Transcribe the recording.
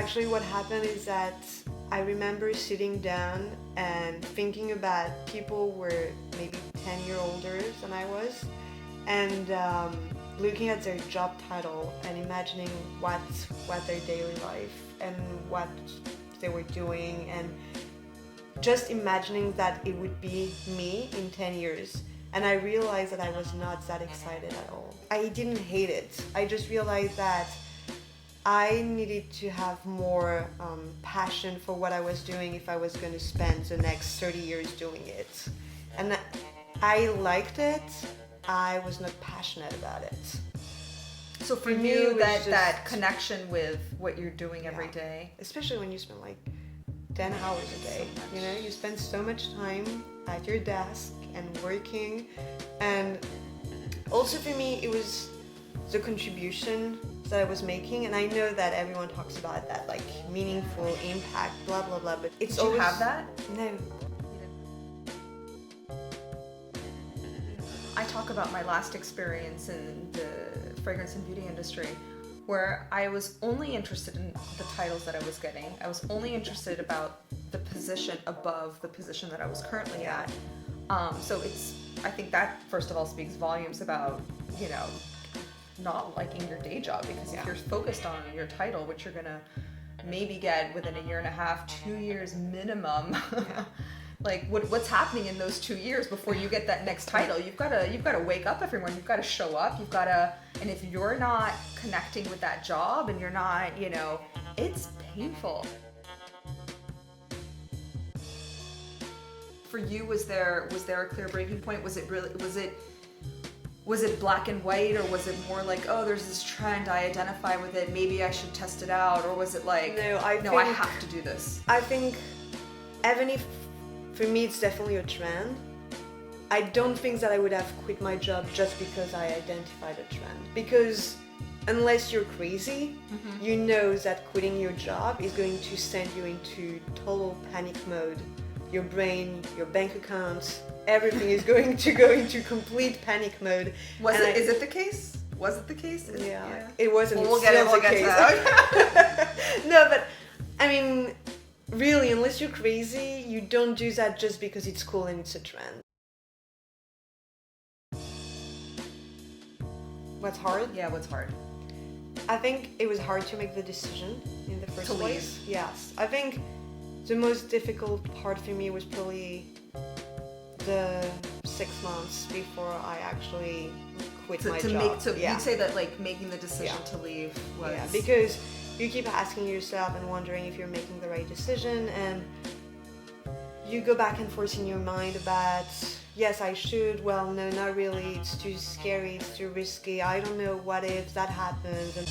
Actually, what happened is that I remember sitting down and thinking about people who were maybe 10 years older than I was, and looking at their job title and imagining what their daily life and what they were doing, and just imagining that it would be me in 10 years. And I realized that I was not that excited at all. I didn't hate it. I just realized that I needed to have more passion for what I was doing if I was going to spend the next 30 years doing it. And I liked it. I was not passionate about it. So for me, you, it was just that connection with what you're doing every day. Especially when you spend like 10 hours a day. So You know, you spend so much time at your desk and working. And also for me, it was the contribution that I was making. And I know that everyone talks about that, like meaningful impact, blah, blah, blah. But it's Did you always... have that? No. I talk about my last experience in the fragrance and beauty industry, where I was only interested in the titles that I was getting. I was only interested about the position above the position that I was currently at. So I think that first of all speaks volumes about, you know, not liking your day job, because if you're focused on your title, which you're gonna maybe get within a year and a half, 2 years minimum, like what's happening in those 2 years before you get that next title? You've got to wake up, everyone. You've got to show up. You've got to, and if you're not connecting with that job and you're not, you know, it's painful. For you, was there a clear breaking point? Was it black and white, or was it more like, oh, there's this trend, I identify with it, maybe I should test it out? Or was it like, I have to do this? I think, even if for me it's definitely a trend, I don't think that I would have quit my job just because I identified a trend. Because unless you're crazy, you know that quitting your job is going to send you into total panic mode. Your brain, your bank account, everything is going to go into complete panic mode. Is it the case? Was it the case? It wasn't. We'll get to that. No, but I mean, really, unless you're crazy, you don't do that just because it's cool and it's a trend. What's hard? Yeah, what's hard? I think it was hard to make the decision in the first To place. leave. Yes. I think the most difficult part for me was probably the 6 months before I actually quit my job. You'd say that like making the decision to leave was... Yeah, because you keep asking yourself and wondering if you're making the right decision, and you go back and forth in your mind about, yes, I should, well, no, not really, it's too scary, it's too risky, I don't know, what if that happens. And